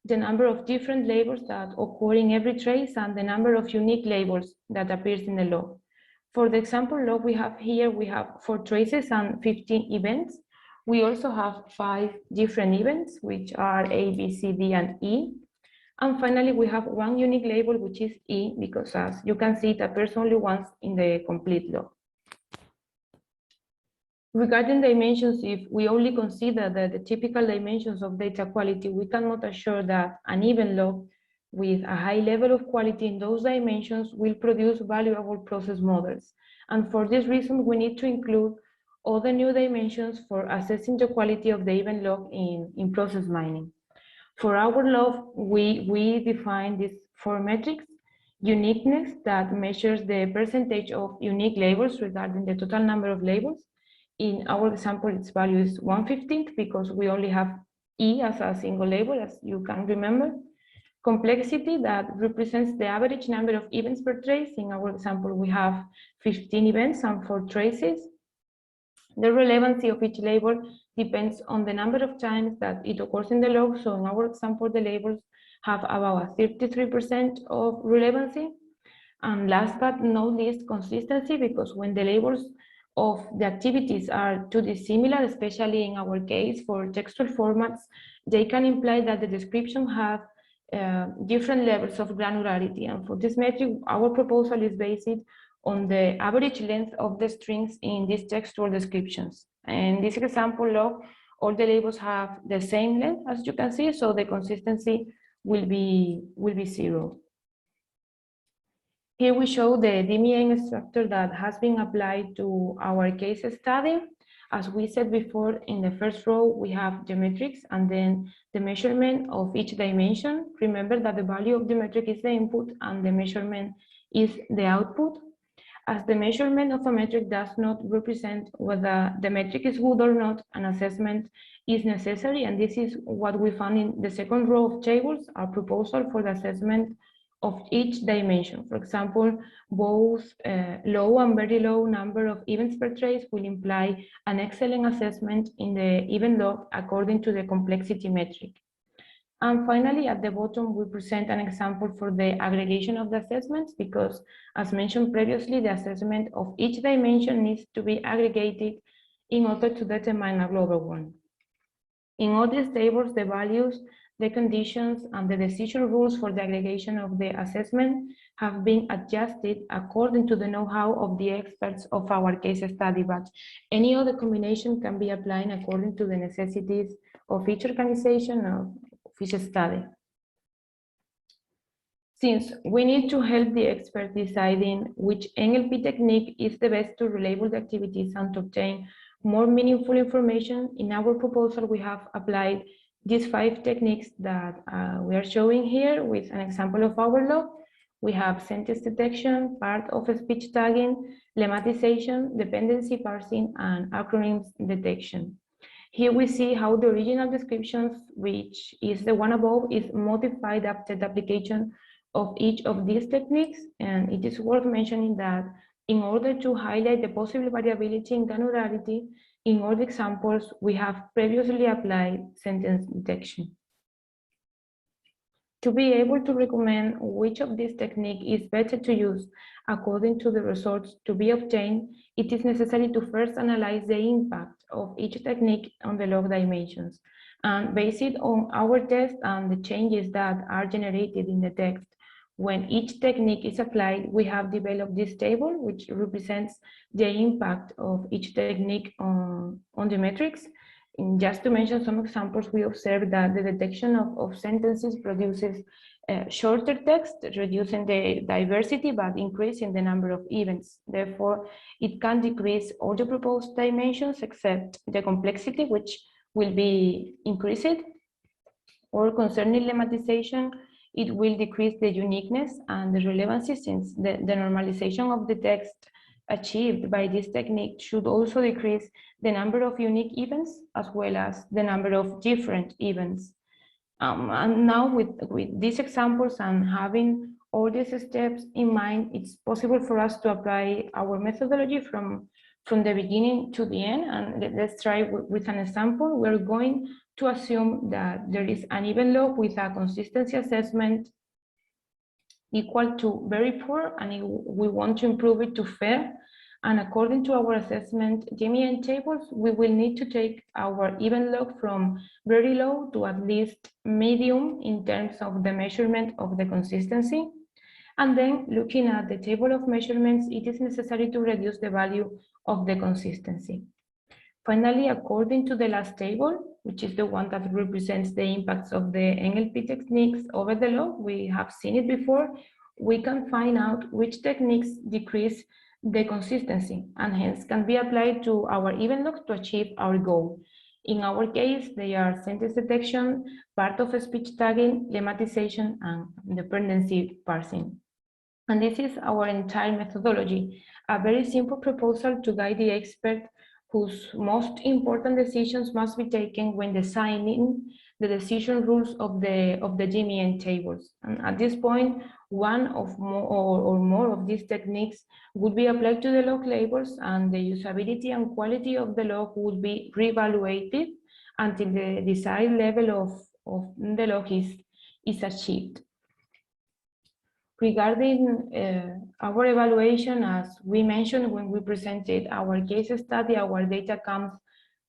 the number of different labels that occur in every trace, and the number of unique labels that appears in the log. For the example log we have here, we have 4 traces and 15 events. We also have 5 different events, which are A, B, C, D, and E. And finally, we have 1 unique label, which is E, because as you can see, it appears only once in the complete log. Regarding dimensions, if we only consider the typical dimensions of data quality, we cannot assure that an even log with a high level of quality in those dimensions will produce valuable process models. And for this reason, we need to include all the new dimensions for assessing the quality of the even log in process mining. For our log, we define these 4 metrics: uniqueness, that measures the percentage of unique labels regarding the total number of labels. In our example, its value is 1/15 because we only have E as a single label, as you can remember. Complexity, that represents the average number of events per trace. In our example, we have 15 events and 4 traces. The relevancy of each label depends on the number of times that it occurs in the log. So in our example, the labels have about 33% of relevancy. And last but not least, consistency, because when the labels of the activities are too dissimilar, especially in our case for textual formats, they can imply that the description have different levels of granularity. And for this metric, our proposal is based on the average length of the strings in these textual descriptions. And this example log, all the labels have the same length, as you can see, so the consistency will be 0. Here we show the DMEN structure that has been applied to our case study. As we said before, in the first row, we have the metrics and then the measurement of each dimension. Remember that the value of the metric is the input and the measurement is the output. As the measurement of a metric does not represent whether the metric is good or not, an assessment is necessary, and this is what we found in the second row of tables, our proposal for the assessment of each dimension. For example, both low and very low number of events per trace will imply an excellent assessment in the event log according to the complexity metric. And finally, at the bottom, we present an example for the aggregation of the assessments, because as mentioned previously, the assessment of each dimension needs to be aggregated in order to determine a global one. In all these tables, the values, the conditions, and the decision rules for the aggregation of the assessment have been adjusted according to the know-how of the experts of our case study, but any other combination can be applied according to the necessities of each organization of each study. Since we need to help the expert deciding which NLP technique is the best to relabel the activities and to obtain more meaningful information, in our proposal we have applied these 5 techniques that we are showing here with an example of our log. We have sentence detection, part of speech tagging, lemmatization, dependency parsing, and acronyms detection. Here we see how the original descriptions, which is the one above, is modified after the application of each of these techniques. And it is worth mentioning that in order to highlight the possible variability in granularity, in all the examples, we have previously applied sentence detection. To be able to recommend which of these techniques is better to use according to the results to be obtained, it is necessary to first analyze the impact of each technique on the log dimensions. And based on our test and the changes that are generated in the text, when each technique is applied, we have developed this table, which represents the impact of each technique on the metrics. Just to mention some examples, we observed that the detection of sentences produces shorter text, reducing the diversity but increasing the number of events. Therefore, it can decrease all the proposed dimensions except the complexity, which will be increased. Or concerning lemmatization, it will decrease the uniqueness and the relevancy, since the normalization of the text achieved by this technique should also decrease the number of unique events as well as the number of different events. And now with these examples and having all these steps in mind, it's possible for us to apply our methodology from the beginning to the end. And let's try with an example. We're going to assume that there is an even log with a consistency assessment equal to very poor, and we want to improve it to fair. And according to our assessment GMEN tables, we will need to take our even log from very low to at least medium in terms of the measurement of the consistency. And then looking at the table of measurements, it is necessary to reduce the value of the consistency. Finally, according to the last table, which is the one that represents the impacts of the NLP techniques over the log, we have seen it before, we can find out which techniques decrease the consistency and hence can be applied to our even logs to achieve our goal. In our case, they are sentence detection, part of speech tagging, lemmatization, and dependency parsing. And this is our entire methodology, a very simple proposal to guide the expert whose most important decisions must be taken when designing the decision rules of the GMEN tables. And at this point, one of more of these techniques would be applied to the log labels, and the usability and quality of the log would be reevaluated until the desired level of the log is achieved. Regarding our evaluation, as we mentioned when we presented our case study, our data comes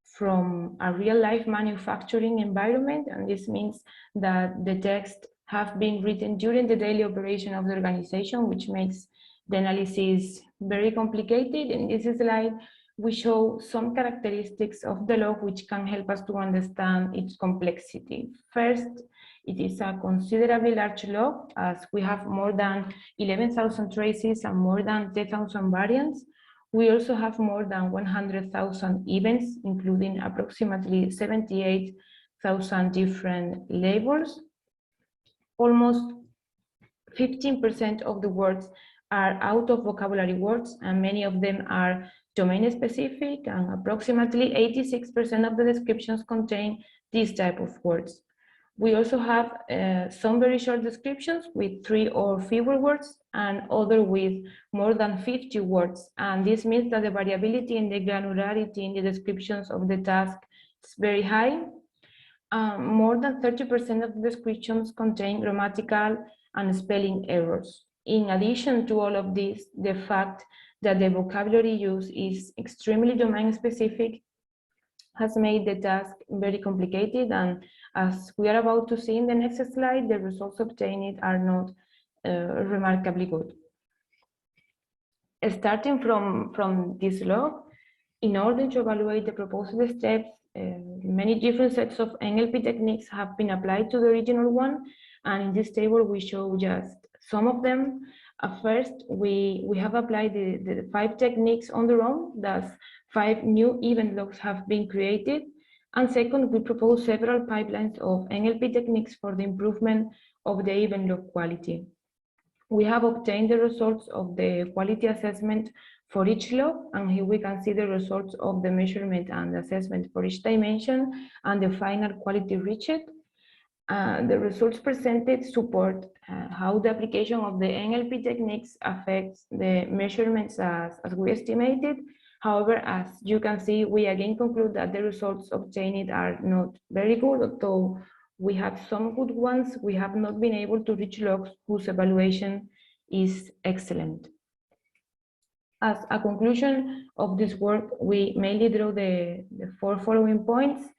from a real-life manufacturing environment, and this means that the text have been written during the daily operation of the organization, which makes the analysis very complicated. In this slide, we show some characteristics of the log which can help us to understand its complexity. First, it is a considerably large log, as we have more than 11,000 traces and more than 10,000 variants. We also have more than 100,000 events, including approximately 78,000 different labels. Almost 15% of the words are out of vocabulary words, and many of them are domain specific, and approximately 86% of the descriptions contain this type of words. We also have some very short descriptions with 3 or fewer words, and other with more than 50 words. And this means that the variability and the granularity in the descriptions of the task is very high. More than 30% of the descriptions contain grammatical and spelling errors. In addition to all of this, the fact that the vocabulary used is extremely domain specific has made the task very complicated, and as we are about to see in the next slide, the results obtained are not remarkably good. Starting from this log, in order to evaluate the proposed steps, many different sets of NLP techniques have been applied to the original one, and in this table we show just some of them. First, we have applied the 5 techniques on their own, thus 5 new event logs have been created. And second, we propose several pipelines of NLP techniques for the improvement of the event log quality. We have obtained the results of the quality assessment for each log, and here we can see the results of the measurement and assessment for each dimension and the final quality reached. The results presented support how the application of the NLP techniques affects the measurements as we estimated. However, as you can see, we again conclude that the results obtained are not very good. Although we have some good ones, we have not been able to reach logs whose evaluation is excellent. As a conclusion of this work, we mainly draw the 4 following points.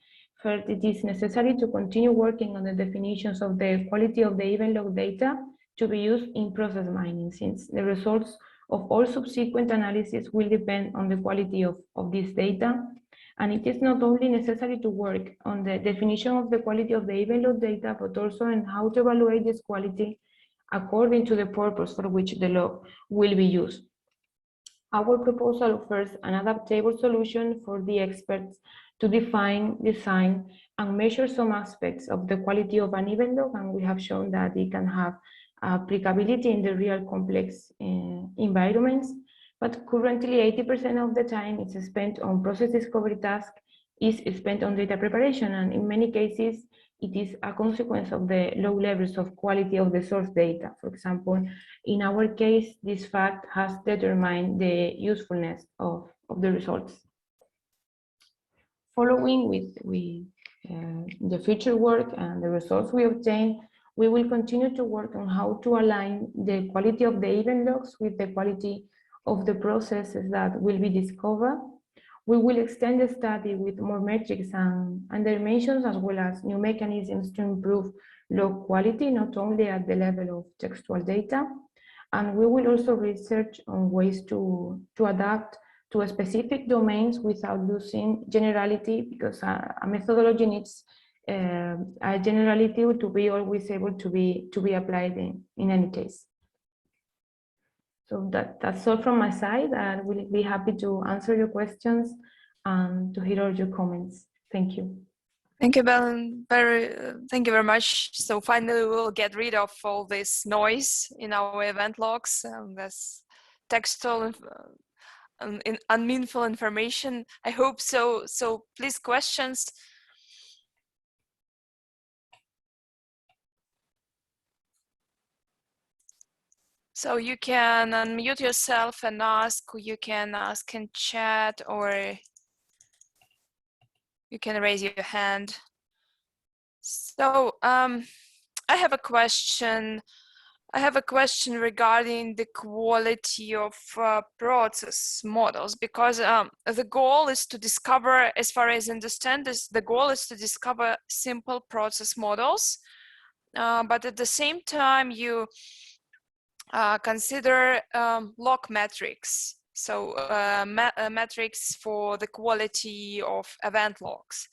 First, it is necessary to continue working on the definitions of the quality of the event log data to be used in process mining, since the results of all subsequent analysis will depend on the quality of this data. And it is not only necessary to work on the definition of the quality of the event load data, but also on how to evaluate this quality according to the purpose for which the log will be used. Our proposal offers an adaptable solution for the experts to define, design, and measure some aspects of the quality of an event log, and we have shown that it can have applicability in the real complex environments. But currently, 80% of the time is spent on process discovery task, is spent on data preparation, and in many cases, it is a consequence of the low levels of quality of the source data. For example, in our case, this fact has determined the usefulness of the results. Following with the future work and the results we obtain, we will continue to work on how to align the quality of the event logs with the quality of the processes that will be discovered. We will extend the study with more metrics and dimensions, as well as new mechanisms to improve log quality, not only at the level of textual data. And we will also research on ways to adapt to specific domains without losing generality, because a methodology needs a generality to be always able to be applied in any case. So that's all from my side. I will be happy to answer your questions and to hear all your comments. Thank you. Thank you, Belen. Thank you very much. So finally, we'll get rid of all this noise in our event logs and this textual and unmeaningful information. I hope so. So please, questions. So you can unmute yourself and ask. You can ask in chat, or you can raise your hand. So I have a question. I have a question regarding the quality of process models, because the goal is to discover, as far as I understand this, the goal is to discover simple process models, but at the same time you consider log metrics, so metrics for the quality of event logs.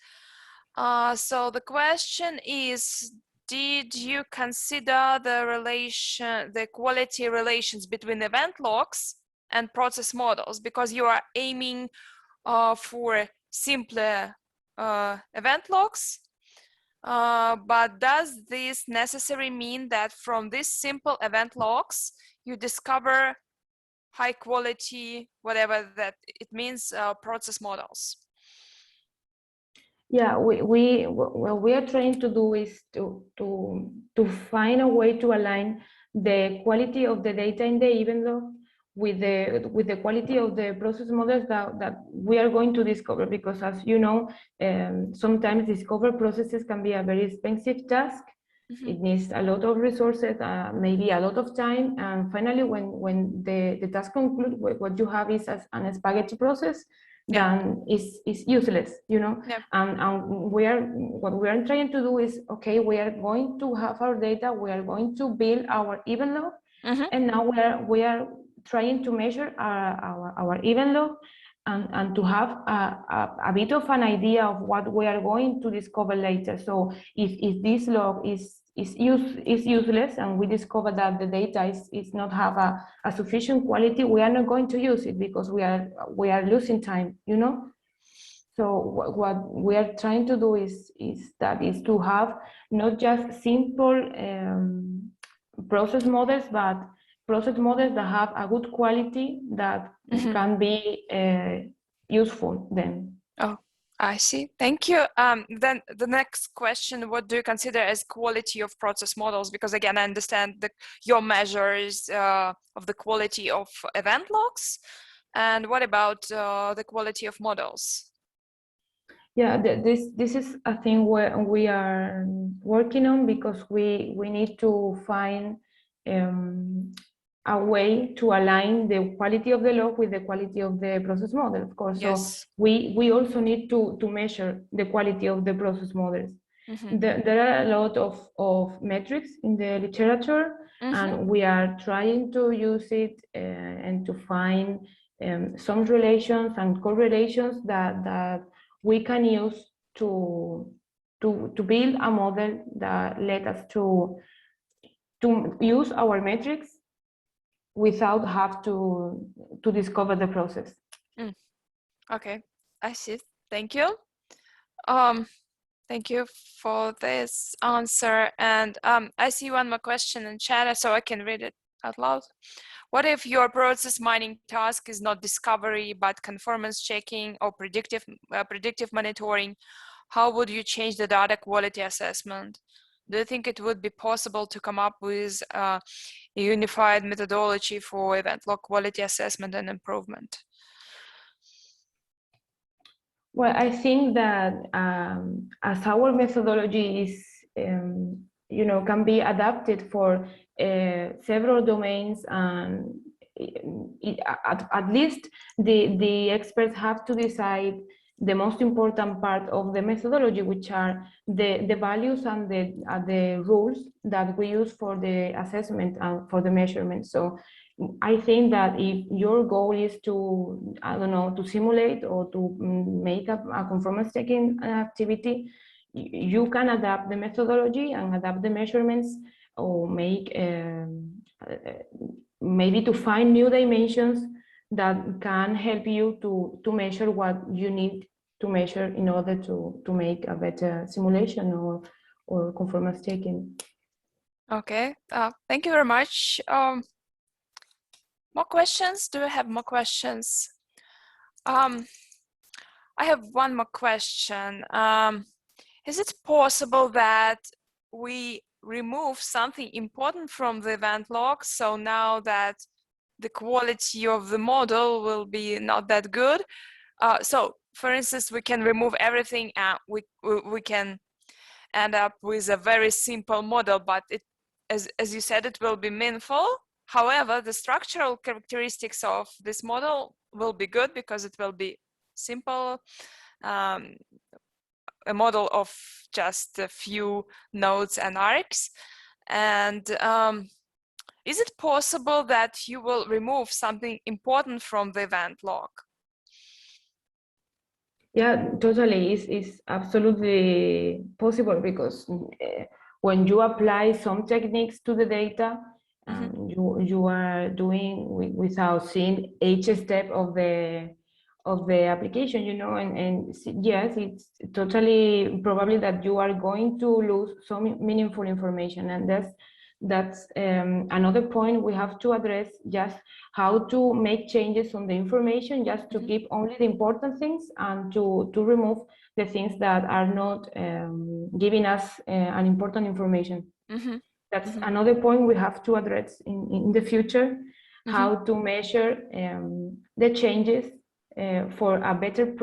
So the question is, did you consider the quality relations between event logs and process models, because you are aiming for simpler event logs? But does this necessarily mean that from these simple event logs you discover high quality, whatever that it means, process models? Yeah, what we are trying to do is to find a way to align the quality of the data in the event log with the quality of the process models that we are going to discover, because as you know, sometimes discover processes can be a very expensive task. Mm-hmm. It needs a lot of resources, maybe a lot of time, and finally when the task concludes, what you have is an spaghetti process. Yeah. Then is useless, you know. Yeah. And what we are trying to do is, okay, we are going to have our data, we are going to build our event log, mm-hmm. and now we are trying to measure our event log and to have a bit of an idea of what we are going to discover later. So if this log is useless and we discover that the data is not have a sufficient quality, we are not going to use it, because we are losing time, you know. So what we are trying to do is to have not just simple process models, but process models that have a good quality that mm-hmm. can be useful then. Oh, I see. Thank you. Then the next question, what do you consider as quality of process models? Because again, I understand your measures of the quality of event logs. And what about the quality of models? Yeah, this is a thing where we are working on, because we need to find a way to align the quality of the log with the quality of the process model, of course. Yes. So we also need to measure the quality of the process models. Mm-hmm. There are a lot of metrics in the literature, mm-hmm. and we are trying to use it and to find some relations and correlations that we can use to build a model that let us to use our metrics without have to discover the process. Okay, I see. Thank you. Thank you for this answer. And I see one more question in chat, so I can read it out loud. What if your process mining task is not discovery, but conformance checking or predictive monitoring? How would you change the data quality assessment? Do you think it would be possible to come up with a unified methodology for event log quality assessment and improvement? Well, I think that as our methodology is, can be adapted for several domains, and at least the experts have to decide the most important part of the methodology, which are the values and the rules that we use for the assessment and for the measurement. So I think that if your goal is to, I don't know, to simulate or to make a conformance checking activity, you can adapt the methodology and adapt the measurements, or make maybe to find new dimensions that can help you to measure what you need to measure in order to make a better simulation or conformance checking. Okay, thank you very much. More questions? Do we have more questions? I have one more question. Is it possible that we remove something important from the event log, so now that the quality of the model will be not that good? So, for instance, we can remove everything and we can end up with a very simple model, but it, as you said, it will be meaningful. However, the structural characteristics of this model will be good because it will be simple, a model of just a few nodes and arcs. And is it possible that you will remove something important from the event log? Yeah, totally. It's absolutely possible, because when you apply some techniques to the data, you are doing without seeing each step of the application, and yes, it's totally probably that you are going to lose some meaningful information, and that's another point we have to address, just how to make changes on the information, just to keep only the important things and to remove the things that are not giving us an important information. That's another point we have to address in the future, how to measure the changes for a better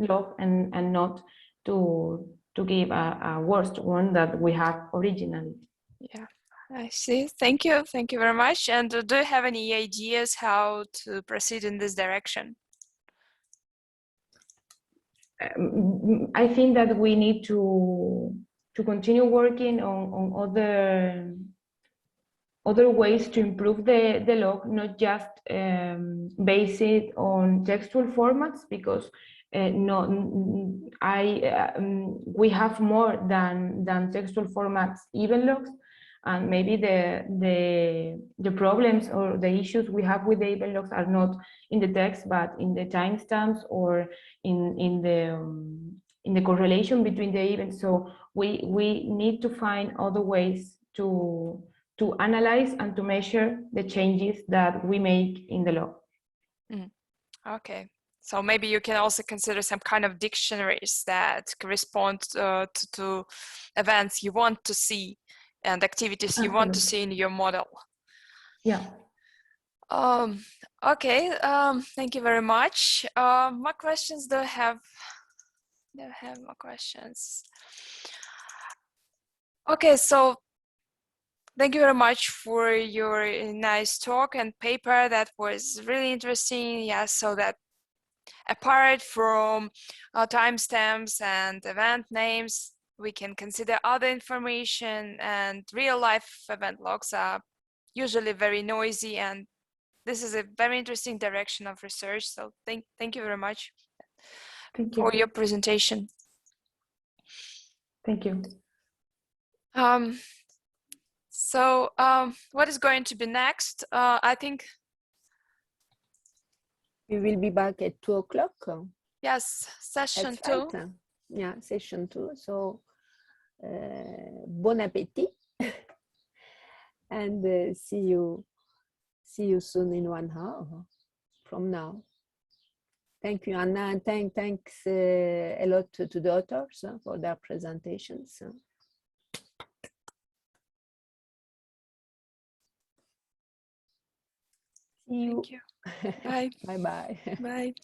log, and not to give a worse one that we have originally. Yeah, I see. Thank you. Thank you very much. And do you have any ideas how to proceed in this direction? I think that we need to continue working on other ways to improve the log, not just base it on textual formats, because we have more than textual formats even logs, and maybe the problems or the issues we have with the event logs are not in the text, but in the timestamps or in the correlation between the events. So we need to find other ways to analyze and to measure the changes that we make in the log. Okay, so maybe you can also consider some kind of dictionaries that correspond to events you want to see and activities you want to see in your model. Yeah. Okay, thank you very much. More questions? Do I have more questions? Okay, so thank you very much for your nice talk and paper. That was really interesting. Yeah, so that apart from timestamps and event names, we can consider other information, and real-life event logs are usually very noisy, and this is a very interesting direction of research. So thank you very much. Thank you. for your presentation. Thank you. What is going to be next? I think, We will be back at 2 o'clock. yes, session That's 2. right. Yeah, session 2. So, bon appetit, and see you soon in 1 hour from now. Thank you, Anna, and thanks a lot to the authors for their presentations. See you. Thank you. Bye. Bye-bye. Bye.